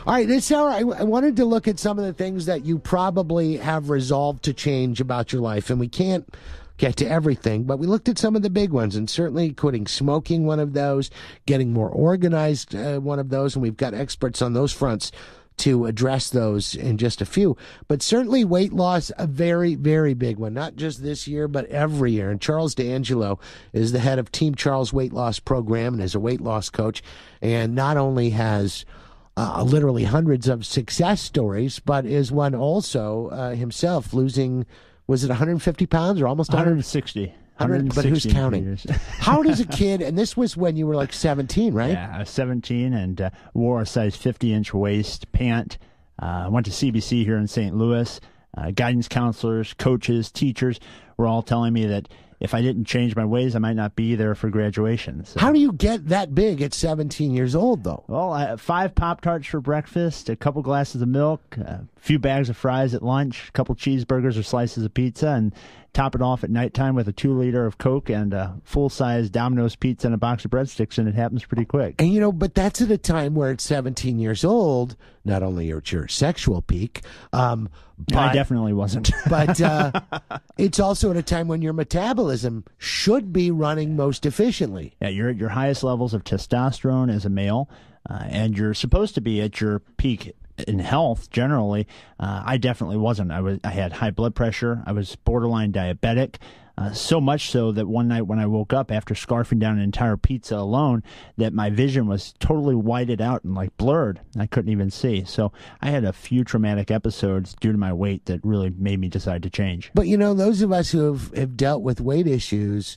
All right, this hour, I wanted to look at some of the things that you probably have resolved to change about your life, and we can't get to everything, but we looked at some of the big ones, and certainly quitting smoking, one of those, getting more organized, one of those, and we've got experts on those fronts to address those in just a few. But certainly weight loss, a very, very big one, not just this year, but every year. And Charles DAngelo is the head of Team Charles Weight Loss Program and is a weight loss coach, and not only has literally hundreds of success stories, but is one also himself losing, was it 150 pounds or almost 160? 160, but who's counting? How old is a kid? And this was when you were like 17, right? Yeah, I was 17 and wore a size 50-inch waist pant. Went to CBC here in St. Louis. Guidance counselors, coaches, teachers were all telling me that if I didn't change my ways, I might not be there for graduation. So. How do you get that big at 17 years old, though? Well, 5 Pop-Tarts for breakfast, a couple glasses of milk, a few bags of fries at lunch, a couple cheeseburgers or slices of pizza, and top it off at nighttime with a 2-liter of Coke and a full-size Domino's pizza and a box of breadsticks, and it happens pretty quick. And, you know, but that's at a time where at 17 years old, not only you're at your sexual peak, but I definitely wasn't. But it's also at a time when your metabolism should be running most efficiently. Yeah, you're at your highest levels of testosterone as a male, and you're supposed to be at your peak in health generally. I definitely wasn't. I had high blood pressure. I was borderline diabetic. So much so that one night when I woke up after scarfing down an entire pizza alone, that my vision was totally whited out and like blurred. I couldn't even see. So I had a few traumatic episodes due to my weight that really made me decide to change. But, you know, those of us who have dealt with weight issues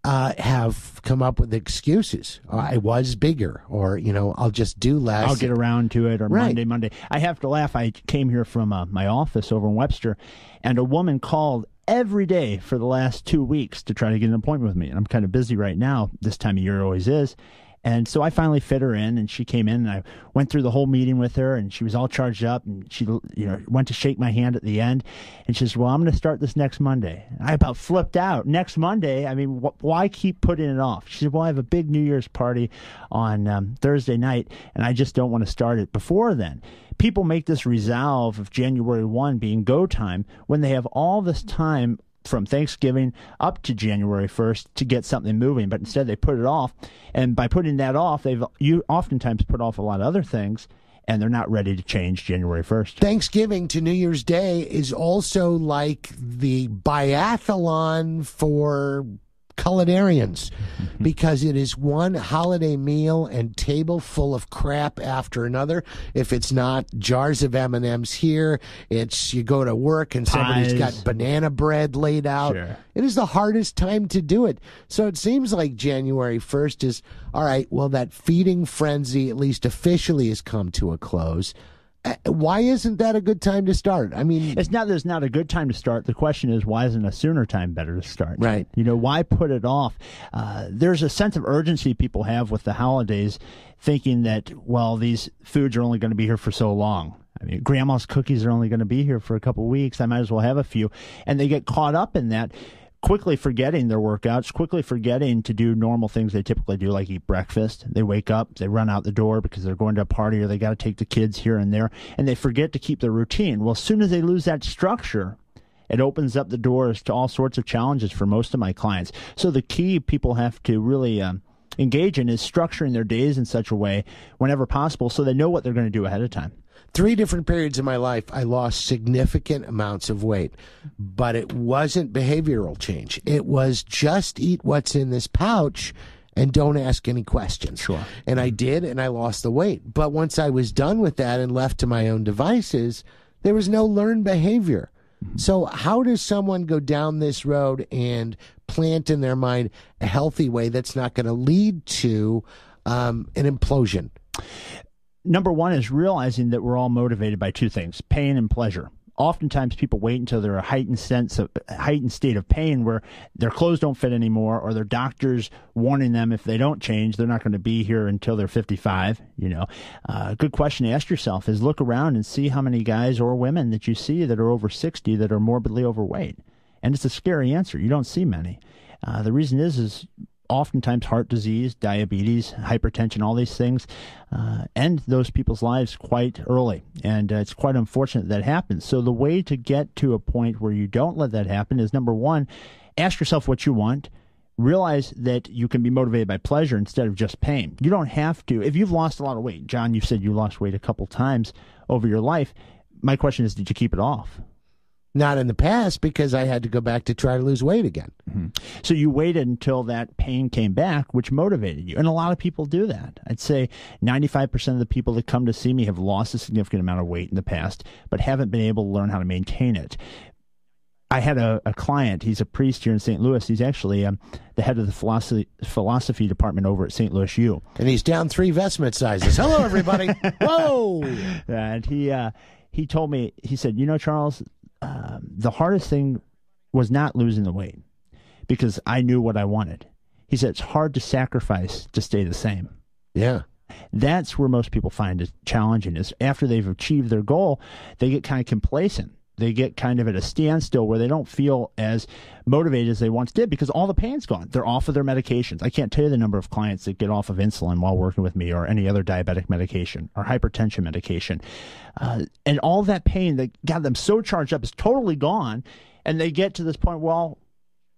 have come up with excuses. I was bigger, or, you know, I'll just do less. I'll get around to it, or right. Monday. I have to laugh. I came here from my office over in Webster, and a woman called every day for the last 2 weeks to try to get an appointment with me. And I'm kind of busy right now. This time of year always is. And so I finally fit her in, and she came in, and I went through the whole meeting with her, and she was all charged up, and she, you know, went to shake my hand at the end, and she says, well, I'm going to start this next Monday. And I about flipped out. Next Monday? I mean, why keep putting it off? She said, well, I have a big New Year's party on Thursday night, and I just don't want to start it before then. People make this resolve of January 1 being go time when they have all this time from Thanksgiving up to January 1st to get something moving, but instead they put it off. And by putting that off, you oftentimes put off a lot of other things, and they're not ready to change January 1st. Thanksgiving to New Year's Day is also like the biathlon for culinarians, because it is one holiday meal and table full of crap after another. If it's not jars of M&Ms here, it's you go to work and somebody's got banana bread laid out. Sure. It is the hardest time to do it. So it seems like January 1st is, all right, well, that feeding frenzy, at least officially, has come to a close. Why isn't that a good time to start? I mean, it's not that it's not a good time to start. The question is, why isn't a sooner time better to start? Right. You know, why put it off? There's a sense of urgency people have with the holidays, thinking that, well, these foods are only going to be here for so long. I mean, grandma's cookies are only going to be here for a couple of weeks. I might as well have a few. And they get caught up in that, quickly forgetting their workouts, quickly forgetting to do normal things they typically do, like eat breakfast. They wake up, they run out the door because they're going to a party, or they got to take the kids here and there, and they forget to keep their routine. Well, as soon as they lose that structure, it opens up the doors to all sorts of challenges for most of my clients. So the key people have to really engage in is structuring their days in such a way, whenever possible, so they know what they're going to do ahead of time. 3 different periods in my life, I lost significant amounts of weight, but it wasn't behavioral change. It was just eat what's in this pouch and don't ask any questions. Sure. And I did, and I lost the weight. But once I was done with that and left to my own devices, there was no learned behavior. So how does someone go down this road and plant in their mind a healthy way that's not going to lead to an implosion? Number one is realizing that we're all motivated by 2 things, pain and pleasure. Oftentimes people wait until they're a heightened state of pain where their clothes don't fit anymore, or their doctor's warning them if they don't change, they're not going to be here until they're 55. You know, a good question to ask yourself is look around and see how many guys or women that you see that are over 60 that are morbidly overweight. And it's a scary answer. You don't see many. The reason is oftentimes heart disease, diabetes, hypertension, all these things end those people's lives quite early. And it's quite unfortunate that happens. So the way to get to a point where you don't let that happen is, number one, ask yourself what you want. Realize that you can be motivated by pleasure instead of just pain. You don't have to. If you've lost a lot of weight, John, you said you lost weight a couple times over your life. My question is, did you keep it off? Not in the past, because I had to go back to try to lose weight again. Mm-hmm. So you waited until that pain came back, which motivated you. And a lot of people do that. I'd say 95% of the people that come to see me have lost a significant amount of weight in the past, but haven't been able to learn how to maintain it. I had a client. He's a priest here in St. Louis. He's actually the head of the philosophy department over at St. Louis U. And he's down 3 vestment sizes. Hello, everybody. Whoa! And he told me, he said, Charles, the hardest thing was not losing the weight, because I knew what I wanted. He said, it's hard to sacrifice to stay the same. Yeah. That's where most people find it challenging, is after they've achieved their goal, they get kind of complacent. They get kind of at a standstill where they don't feel as motivated as they once did, because all the pain's gone. They're off of their medications. I can't tell you the number of clients that get off of insulin while working with me, or any other diabetic medication or hypertension medication. And all that pain that got them so charged up is totally gone. And they get to this point, well,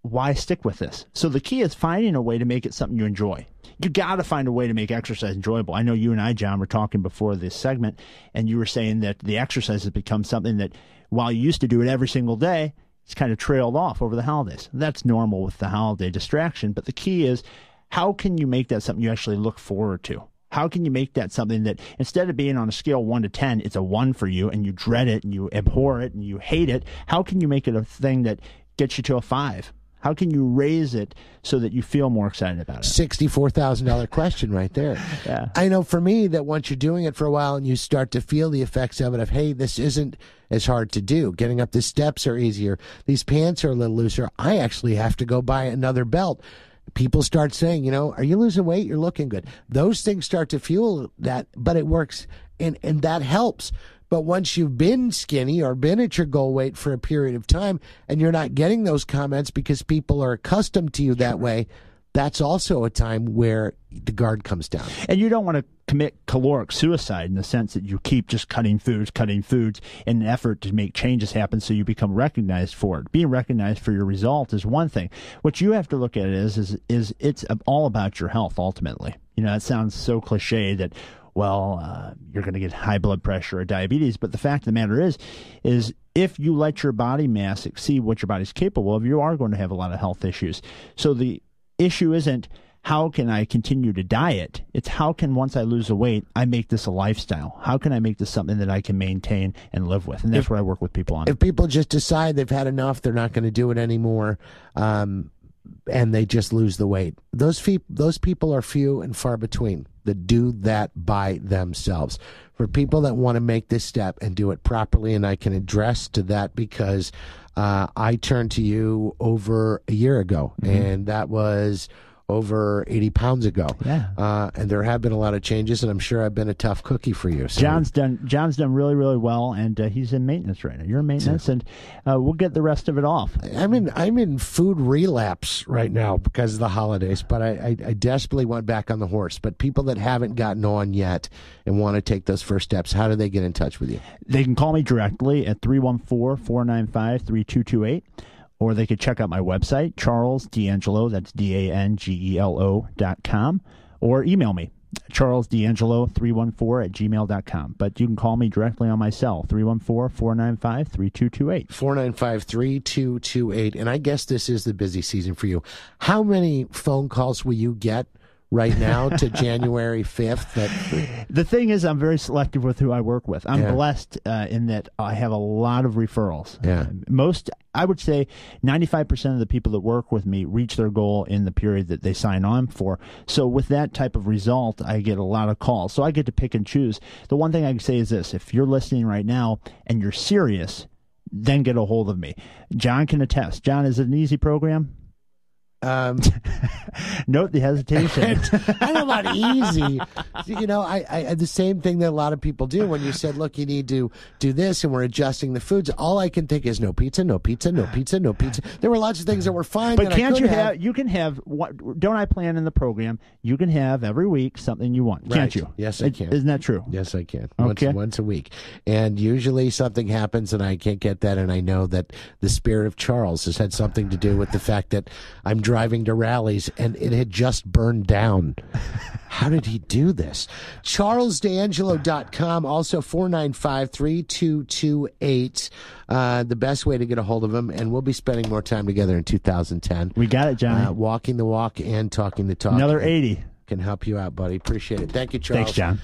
why stick with this? So the key is finding a way to make it something you enjoy. You got to find a way to make exercise enjoyable. I know you and I, John, were talking before this segment, and you were saying that the exercise has become something that, while you used to do it every single day, it's kind of trailed off over the holidays. That's normal with the holiday distraction. But the key is, how can you make that something you actually look forward to? How can you make that something that, instead of being on a scale 1 to 10, it's a 1 for you, and you dread it and you abhor it and you hate it? How can you make it a thing that gets you to a 5? How can you raise it so that you feel more excited about it? $64,000 question right there. Yeah. I know for me that once you're doing it for a while and you start to feel the effects of it, of, hey, this isn't as hard to do. Getting up the steps are easier. These pants are a little looser. I actually have to go buy another belt. People start saying, are you losing weight? You're looking good. Those things start to fuel that, but it works, and that helps. But once you've been skinny or been at your goal weight for a period of time and you're not getting those comments because people are accustomed to you that way, that's also a time where the guard comes down. And you don't want to commit caloric suicide in the sense that you keep just cutting foods in an effort to make changes happen so you become recognized for it. Being recognized for your result is one thing. What you have to look at it is it's all about your health ultimately. It sounds so cliche that, you're going to get high blood pressure or diabetes. But the fact of the matter is if you let your body mass exceed what your body's capable of, you are going to have a lot of health issues. So the issue isn't, how can I continue to diet? It's, how can, once I lose the weight, I make this a lifestyle? How can I make this something that I can maintain and live with? And that's what I work with people on. If people just decide they've had enough, they're not going to do it anymore, and they just lose the weight, those people are few and far between that do that by themselves. For people that want to make this step and do it properly, and I can address to that because I turned to you over a year ago, and that was over 80 pounds ago. Yeah. And there have been a lot of changes, and I'm sure I've been a tough cookie for you. So. John's done really, really well, and he's in maintenance right now. You're in maintenance, and we'll get the rest of it off. I'm in food relapse right now because of the holidays, but I desperately want back on the horse. But people that haven't gotten on yet and want to take those first steps, how do they get in touch with you? They can call me directly at 314-495-3228. Or they could check out my website, Charles DAngelo, that's DAngelo.com, or email me, charlesdangelo314@gmail.com. But you can call me directly on my cell, 314-495-3228. 495-3228. And I guess this is the busy season for you. How many phone calls will you get right now to January 5th? The thing is, I'm very selective with who I work with. I'm blessed in that I have a lot of referrals. Yeah. I would say 95% of the people that work with me reach their goal in the period that they sign on for. So with that type of result, I get a lot of calls. So I get to pick and choose. The one thing I can say is this: if you're listening right now and you're serious, then get a hold of me. John can attest. John, is it an easy program? Note the hesitation. I know about easy. You know, I the same thing that a lot of people do when you said, look, you need to do this and we're adjusting the foods. All I can think is no pizza, no pizza, no pizza, no pizza. There were lots of things that were fine. But that can't I you have? You can have, what, don't I plan in the program, you can have every week something you want, can't you? Yes, I can. Isn't that true? Yes, I can. Okay. Once a week. And usually something happens and I can't get that, and I know that the spirit of Charles has had something to do with the fact that I'm driving to rallies and it had just burned down. How did he do this? CharlesDAngelo.com, also 495-3228. The best way to get a hold of him, and we'll be spending more time together in 2010. We got it, Johnny. Walking the walk and talking the talk. Another 80. Can help you out, buddy. Appreciate it. Thank you, Charles. Thanks, John.